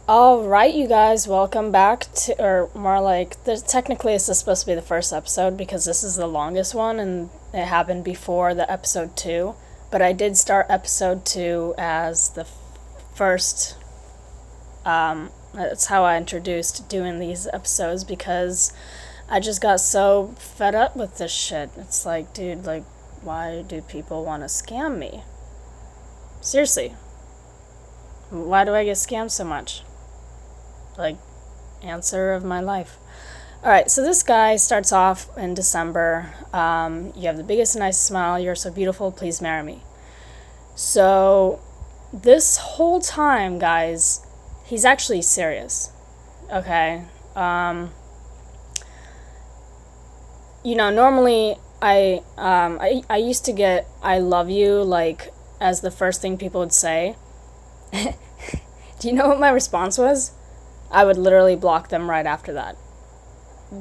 All right, you guys, welcome back to, or more like, technically this is supposed to be the first episode because this is the longest one and it happened before the episode 2. But I did start episode 2 as the first. That's how I introduced doing these episodes because I just got so fed up with this shit. It's like, dude, like, why do people want to scam me? Seriously. Why do I get scammed so much? Like, answer of my life. Alright, so this guy starts off in December. You have the biggest and nicest smile. You're so beautiful. Please marry me. So, this whole time, guys, he's actually serious. Okay? Normally I used to get I love you, like, as the first thing people would say. Do you know what my response was? I would literally block them right after that.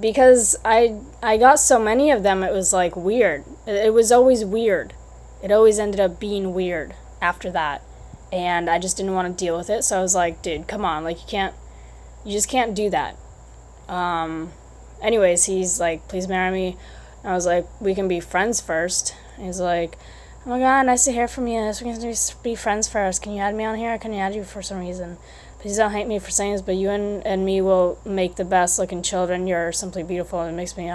Because I got so many of them, it was like weird. It was always weird. It always ended up being weird after that. And I just didn't want to deal with it, so I was like, dude, come on, like, you just can't do that. Anyways, he's like, please marry me. And I was like, we can be friends first. And he's like, oh my god, nice to hear from you. So we can be friends first. Can you add me on here? Or can you add you for some reason? Please don't hate me for saying this, but you and me will make the best looking children. You're simply beautiful and it makes me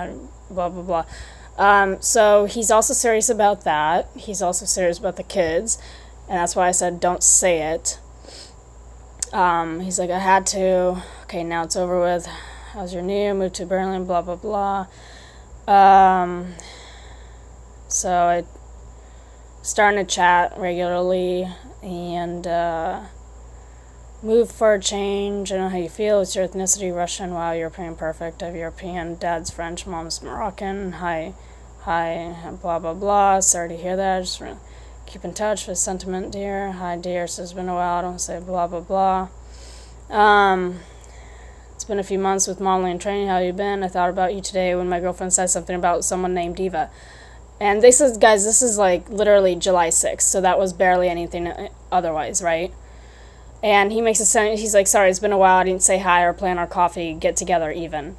blah, blah, blah. So he's also serious about that. He's also serious about the kids. And that's why I said don't say it. He's like, I had to. Okay, now it's over with. How's your new year? Moved to Berlin, blah, blah, blah. So I starting to chat regularly and move for a change. I know how you feel. It's your ethnicity, Russian. Wow, European, perfect. I have European. Dad's French. Mom's Moroccan. Hi, blah, blah, blah. Sorry to hear that. Just keep in touch with sentiment, dear. Hi, dear. So it's been a while. Don't say blah, blah, blah. It's been a few months with modeling and training. How you been? I thought about you today when my girlfriend said something about someone named Diva. And this is, guys, this is like literally July 6th. So that was barely anything otherwise, right? And he makes a sentence, he's like, sorry, it's been a while, I didn't say hi or plan our coffee get together even.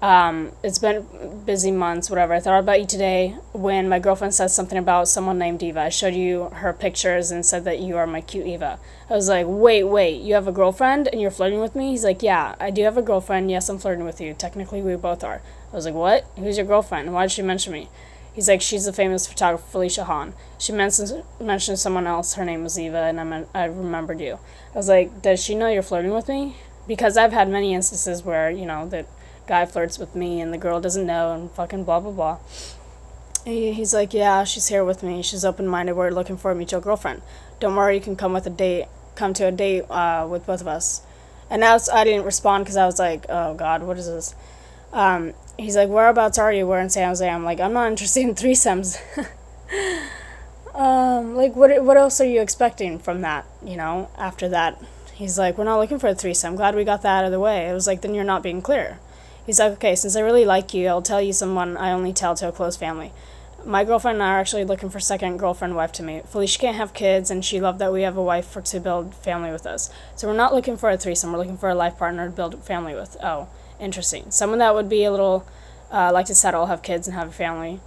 It's been busy months, whatever. I thought about you today when my girlfriend said something about someone named Eva. I showed you her pictures and said that you are my cute Eva. I was like, wait, you have a girlfriend and you're flirting with me? He's like, yeah, I do have a girlfriend. Yes, I'm flirting with you. Technically, we both are. I was like, what? Who's your girlfriend? Why did she mention me? He's like, she's the famous photographer Felicia Hahn. She mentioned someone else. Her name was Eva, and I remembered you. I was like, does she know you're flirting with me? Because I've had many instances where, that guy flirts with me and the girl doesn't know and fucking blah, blah, blah. He's like, yeah, she's here with me. She's open-minded. We're looking for a mutual girlfriend. Don't worry, you can come to a date with both of us. And now I didn't respond because I was like, oh, God, what is this? He's like, whereabouts are you? We're in San Jose. I'm like, I'm not interested in threesomes. Like, what else are you expecting from that, after that? He's like, we're not looking for a threesome. I'm glad we got that out of the way. It was like, then you're not being clear. He's like, okay, since I really like you, I'll tell you someone I only tell to a close family. My girlfriend and I are actually looking for second girlfriend wife to me. Felicia can't have kids, and she loved that we have a wife to build family with us. So we're not looking for a threesome. We're looking for a life partner to build a family with. Oh, interesting. Someone that would be a little, like to settle, have kids, and have a family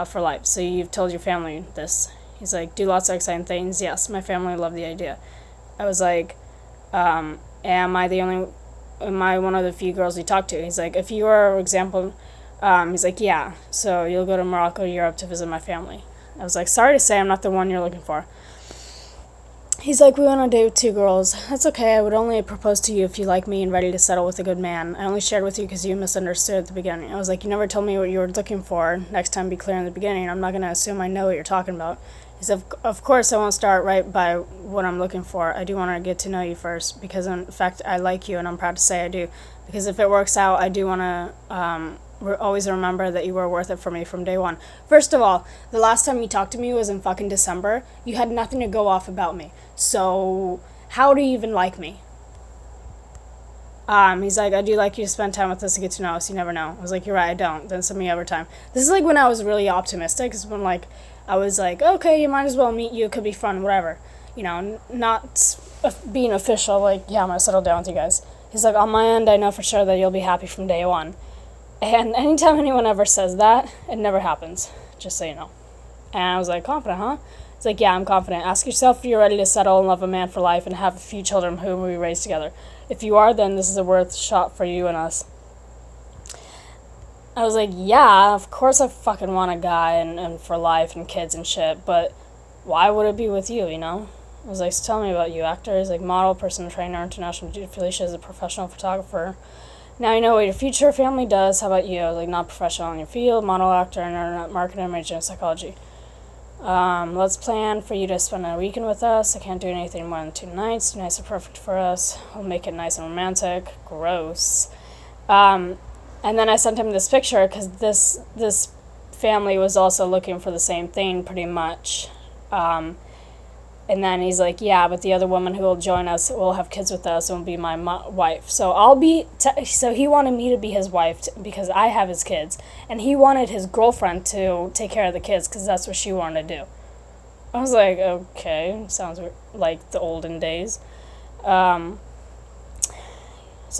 for life. So you've told your family this. He's like, do lots of exciting things. Yes, my family loved the idea. I was like, am I one of the few girls you talk to? He's like, if you are, for example, he's like, yeah, so you'll go to Morocco, Europe to visit my family. I was like, sorry to say, I'm not the one you're looking for. He's like, we went on a date with 2 girls. That's okay, I would only propose to you if you like me and ready to settle with a good man. I only shared with you because you misunderstood at the beginning. I was like, you never told me what you were looking for. Next time, be clear in the beginning. I'm not going to assume I know what you're talking about. He said, of course, I won't start right by what I'm looking for. I do want to get to know you first because, in fact, I like you and I'm proud to say I do. Because if it works out, I do want to always remember that you were worth it for me from day one. First of all, the last time you talked to me was in fucking December. You had nothing to go off about me. So, how do you even like me? He's like, I do like you to spend time with us to get to know us. You never know. I was like, you're right, I don't. Then send me over time. This is like when I was really optimistic. It's when I was like, okay, you might as well meet you. It could be fun, whatever. Not being official, like, yeah, I'm gonna settle down with you guys. He's like, on my end, I know for sure that you'll be happy from day one. And anytime anyone ever says that, it never happens, just so you know. And I was like, confident, huh? It's like, yeah, I'm confident. Ask yourself if you're ready to settle and love a man for life and have a few children whom we raise together. If you are, then this is a worth shot for you and us. I was like, yeah, of course I fucking want a guy and for life and kids and shit, but why would it be with you, you know? I was like, so tell me about you, actor. He's like, model, personal trainer, international dude. Felicia is a professional photographer. Now you know what your future family does. How about you? I was like, not professional in your field, model, actor, internet marketer, major in psychology. Let's plan for you to spend a weekend with us. I can't do anything more than 2 nights. 2 nights are perfect for us. We'll make it nice and romantic. Gross. And then I sent him this picture because this family was also looking for the same thing pretty much. And then he's like, yeah, but the other woman who will join us will have kids with us and will be my wife. So so he wanted me to be his wife because I have his kids. And he wanted his girlfriend to take care of the kids because that's what she wanted to do. I was like, okay, sounds like the olden days. So I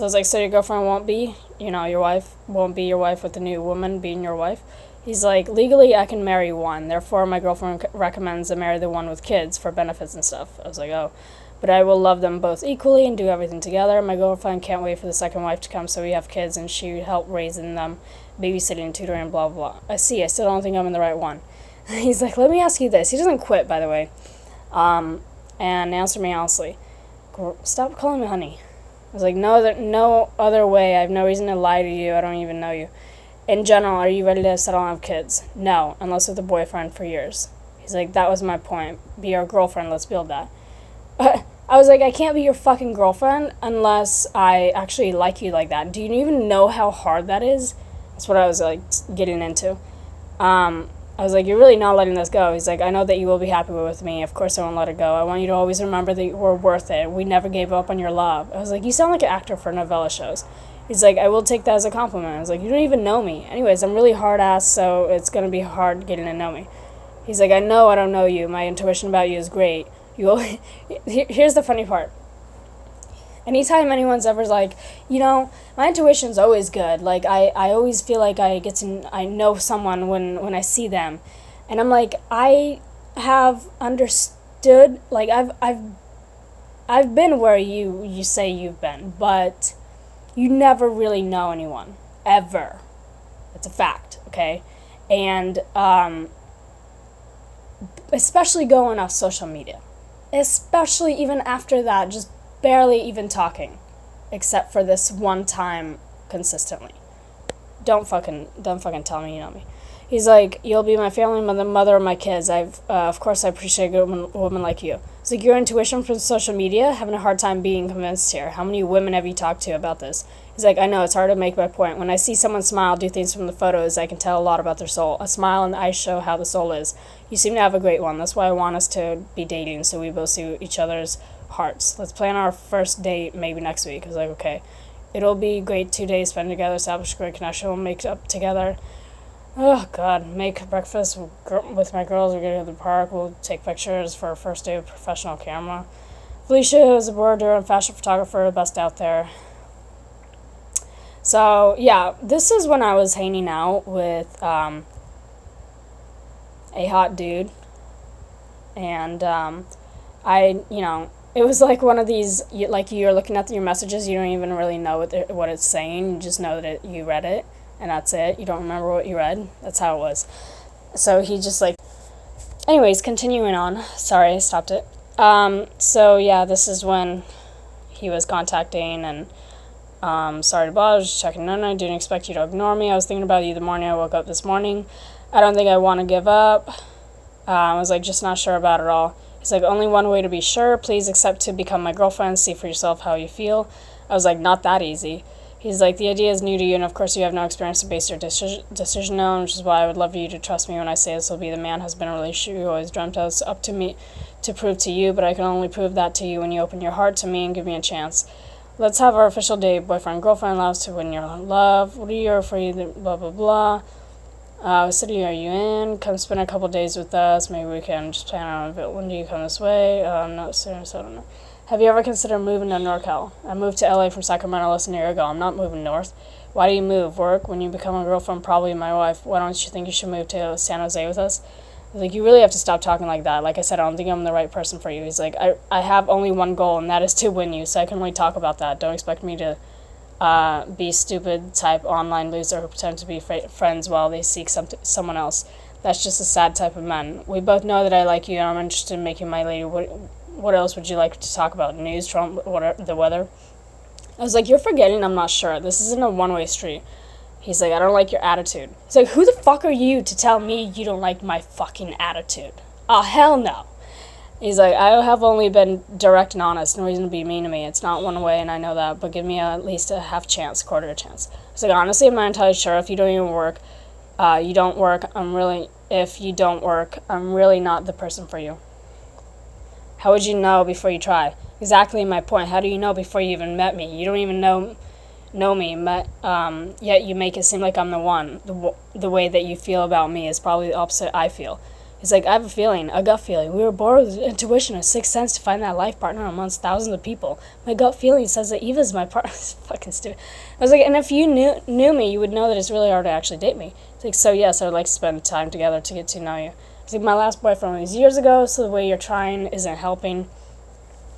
was like, so your girlfriend won't be, your wife won't be your wife with the new woman being your wife? He's like, legally I can marry one, therefore my girlfriend recommends I marry the one with kids for benefits and stuff. I was like, oh, but I will love them both equally and do everything together. My girlfriend can't wait for the second wife to come so we have kids and she would help raising them, babysitting, tutoring, blah, blah, blah. I still don't think I'm in the right one. He's like, let me ask you this. He doesn't quit, by the way. And answer me honestly. Stop calling me honey. I was like, no other way. I have no reason to lie to you. I don't even know you. In general, are you ready to settle and have kids? No, unless with a boyfriend for years. He's like, that was my point. Be our girlfriend, let's build that. I was like, I can't be your fucking girlfriend unless I actually like you like that. Do you even know how hard that is? That's what I was like getting into. I was like, you're really not letting this go. He's like, I know that you will be happy with me. Of course I won't let it go. I want you to always remember that we're worth it. We never gave up on your love. I was like, you sound like an actor for novella shows. He's like, I will take that as a compliment. I was like, you don't even know me. Anyways, I'm really hard-ass, so it's going to be hard getting to know me. He's like, I know I don't know you. My intuition about you is great. Here's the funny part. Anytime anyone's ever like, my intuition's always good. Like, I always feel like I know someone when I see them. And I'm like, I have understood, like, I've been where you say you've been, but you never really know anyone, ever. It's a fact, okay? And especially going off social media. Especially even after that, just barely even talking. Except for this one time consistently. Don't fucking tell me you know me. He's like, you'll be my family, mother of my kids. Of course I appreciate a woman like you. It's like, your intuition from social media, having a hard time being convinced here. How many women have you talked to about this? He's like, I know, it's hard to make my point. When I see someone smile, do things from the photos, I can tell a lot about their soul. A smile and the eyes show how the soul is. You seem to have a great one. That's why I want us to be dating, so we both see each other's hearts. Let's plan our first date maybe next week. I was like, okay. It'll be great 2 days spent together, establish a great connection, we'll make up together. Oh, God, make breakfast with my girls. We're going to the park. We'll take pictures for our first day with professional camera. Felicia is a border and fashion photographer, best out there. So, yeah, this is when I was hanging out with a hot dude. And it was like one of these, like you're looking at your messages, you don't even really know what it's saying. You just know that you read it. And that's it. You don't remember what you read. That's how it was. So he just like... Anyways, continuing on. Sorry, I stopped it. So yeah, this is when he was contacting and... sorry to bother, just checking in. I didn't expect you to ignore me. I was thinking about you the morning I woke up this morning. I don't think I want to give up. I was like, just not sure about it all. He's like, only one way to be sure. Please accept to become my girlfriend. See for yourself how you feel. I was like, not that easy. He's like, the idea is new to you, and of course you have no experience to base your decision on, which is why I would love you to trust me when I say this will be the man husband in a relationship you always dreamt of. It's up to me to prove to you, but I can only prove that to you when you open your heart to me and give me a chance. Let's have our official date. Boyfriend, girlfriend, allows to win your love. What are you afraid? Blah, blah, blah. City are you in? Come spend a couple days with us. Maybe we can just plan on it. When do you come this way? I'm not serious. I don't know. Have you ever considered moving to NorCal? I moved to LA from Sacramento less than a year ago. I'm not moving north. Why do you move? Work? When you become a girlfriend, probably my wife. Why don't you think you should move to San Jose with us? Like, you really have to stop talking like that. Like I said, I don't think I'm the right person for you. He's like, I have only one goal, and that is to win you, so I can only talk about that. Don't expect me to be stupid type online loser who pretend to be friends while they seek someone else. That's just a sad type of man. We both know that I like you, and I'm interested in making my lady. What else would you like to talk about? News, Trump, whatever, the weather? I was like, you're forgetting I'm not sure. This isn't a one-way street. He's like, I don't like your attitude. He's like, who the fuck are you to tell me you don't like my fucking attitude? Oh, hell no. He's like, I have only been direct and honest. No reason to be mean to me. It's not one way, and I know that, but give me at least a half chance, quarter chance. He's like, honestly, I'm not entirely sure. If you don't even work, you don't work, if you don't work, I'm really not the person for you. How would you know before you try? Exactly my point. How do you know before you even met me? You don't even know me, yet you make it seem like I'm the one. The way that you feel about me is probably the opposite I feel. He's like, I have a feeling, a gut feeling. We were born with intuition, a sixth sense to find that life partner amongst thousands of people. My gut feeling says that Eva's my partner. It's fucking stupid. I was like, and if you knew me, you would know that it's really hard to actually date me. He's like, so yes, I would like to spend time together to get to know you. He's like, my last boyfriend was years ago, so the way you're trying isn't helping.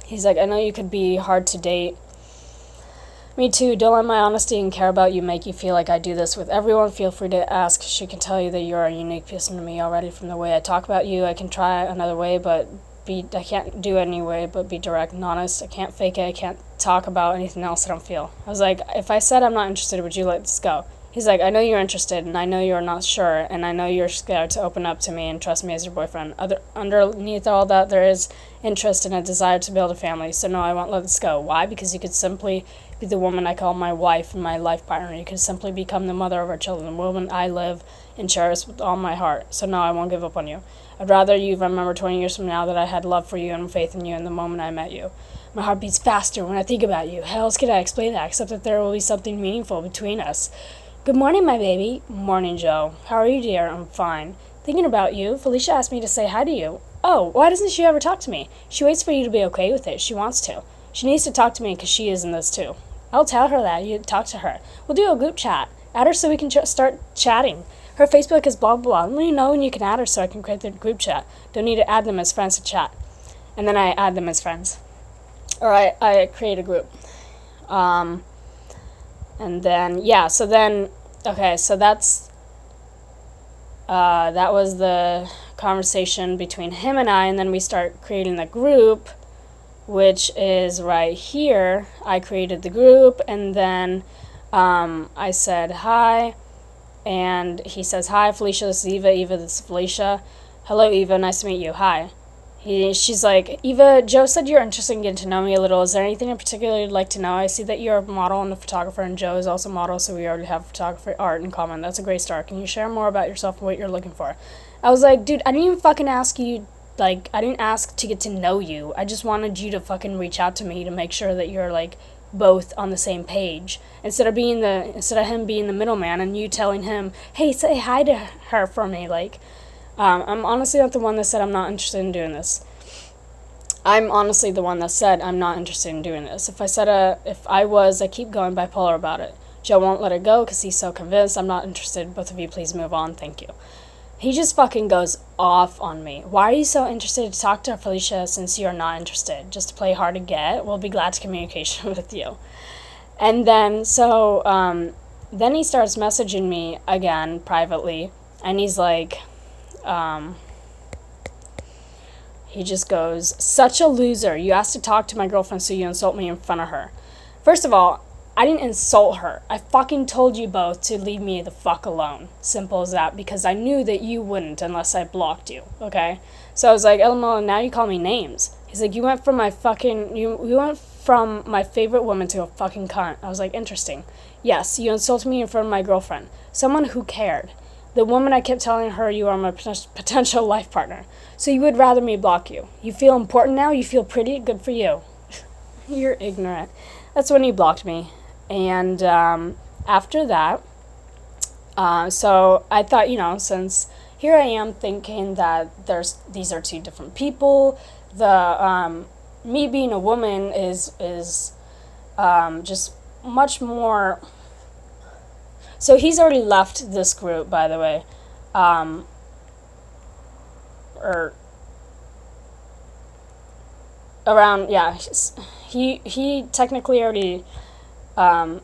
He's like, I know you could be hard to date. Me too. Don't let my honesty and care about you make you feel like I do this with everyone. Feel free to ask. She can tell you that you're a unique person to me already from the way I talk about you. I can try another way, but I can't do it anyway, but be direct and honest. I can't fake it. I can't talk about anything else I don't feel. I was like, if I said I'm not interested, would you let this go? He's like, I know you're interested, and I know you're not sure, and I know you're scared to open up to me and trust me as your boyfriend. Underneath all that, there is interest and a desire to build a family, so no, I won't let this go. Why? Because you could simply be the woman I call my wife and my life partner. You could simply become the mother of our children, the woman I live and cherish with all my heart. So no, I won't give up on you. I'd rather you remember 20 years from now that I had love for you and faith in you in the moment I met you. My heart beats faster when I think about you. How else could I explain that except that there will be something meaningful between us? Good morning, my baby. Morning, Joe. How are you, dear? I'm fine. Thinking about you. Felicia asked me to say hi to you. Oh, why doesn't she ever talk to me? She waits for you to be okay with it. She wants to. She needs to talk to me because she is in this too. I'll tell her that. You talk to her. We'll do a group chat. Add her so we can start chatting. Her Facebook is blah, blah, blah. Let me know when you can add her so I can create the group chat. Don't need to add them as friends to chat. And then I add them as friends. Or I create a group. And then, yeah, so then, okay, so that was the conversation between him and I, and then we start creating the group, which is right here. I created the group, and then I said hi, and he says, hi, Felicia, this is Eva. Eva, this is Felicia. Hello, Eva, nice to meet you. Hi. She's like, Eva, Joe said you're interested in getting to know me a little. Is there anything in particular you'd like to know? I see that you're a model and a photographer, and Joe is also a model, so we already have photography art in common. That's a great start. Can you share more about yourself and what you're looking for? I was like, dude, I didn't even fucking ask you, like, I didn't ask to get to know you. I just wanted you to fucking reach out to me to make sure that you're, like, both on the same page. Instead of him being the middleman and you telling him, hey, say hi to her for me, like... I'm honestly not the one that said I'm not interested in doing this. I'm honestly the one that said I'm not interested in doing this. If I was, I keep going bipolar about it. Joe won't let it go because he's so convinced I'm not interested. Both of you, please move on. Thank you. He just fucking goes off on me. Why are you so interested to talk to Felicia since you're not interested? Just to play hard to get? We'll be glad to communication with you. And then, then he starts messaging me again privately, and he's like... he just goes, such a loser. You asked to talk to my girlfriend, so you insult me in front of her. First of all, I didn't insult her. I fucking told you both to leave me the fuck alone. Simple as that, because I knew that you wouldn't unless I blocked you, okay? So I was like, LML, now you call me names. He's like, you went from my favorite woman to a fucking cunt. I was like, interesting. Yes, you insulted me in front of my girlfriend. Someone who cared. The woman I kept telling her you are my potential life partner. So you would rather me block you. You feel important now? You feel pretty? Good for you. You're ignorant. That's when he blocked me. And after that, So I thought, since here I am thinking that these are two different people, me being a woman is just much more. So he's already left this group, by the way, or around, yeah. He technically already, I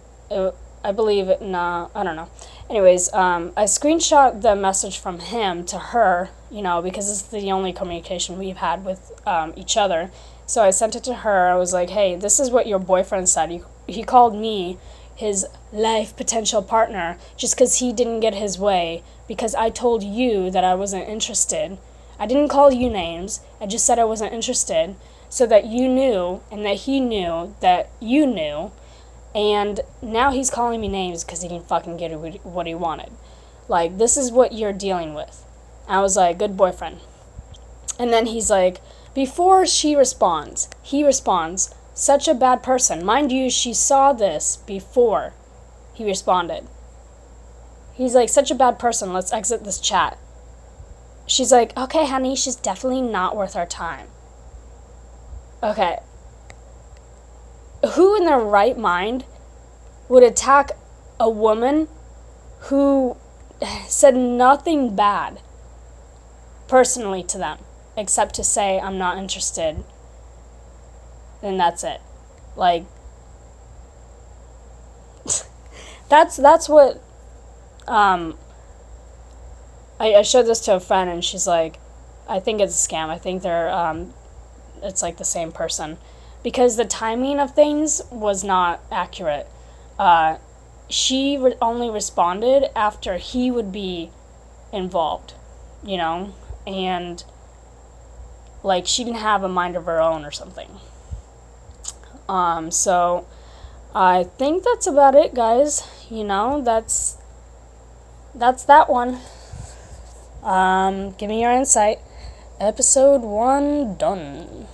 believe it. No, I don't know. Anyways, I screenshot the message from him to her, because this is the only communication we've had with each other. So I sent it to her. I was like, hey, this is what your boyfriend said. He called me his life potential partner just because he didn't get his way, because I told you that I wasn't interested. I didn't call you names. I just said I wasn't interested so that you knew and that he knew that you knew. And now he's calling me names because he didn't fucking get what he wanted. Like, this is what you're dealing with. I was like, good boyfriend. And then he's like, before he responds, such a bad person. Mind you, she saw this before he responded. He's like, such a bad person. Let's exit this chat. She's like, okay, honey, she's definitely not worth our time. Okay. Who in their right mind would attack a woman who said nothing bad personally to them except to say, I'm not interested, and that's it? Like, that's what, I showed this to a friend, and she's like, I think it's a scam. I think it's like the same person. Because the timing of things was not accurate. She only responded after he would be involved, and like she didn't have a mind of her own or something. So I think that's about it, guys. That's that one. Give me your insight. Episode 1 done.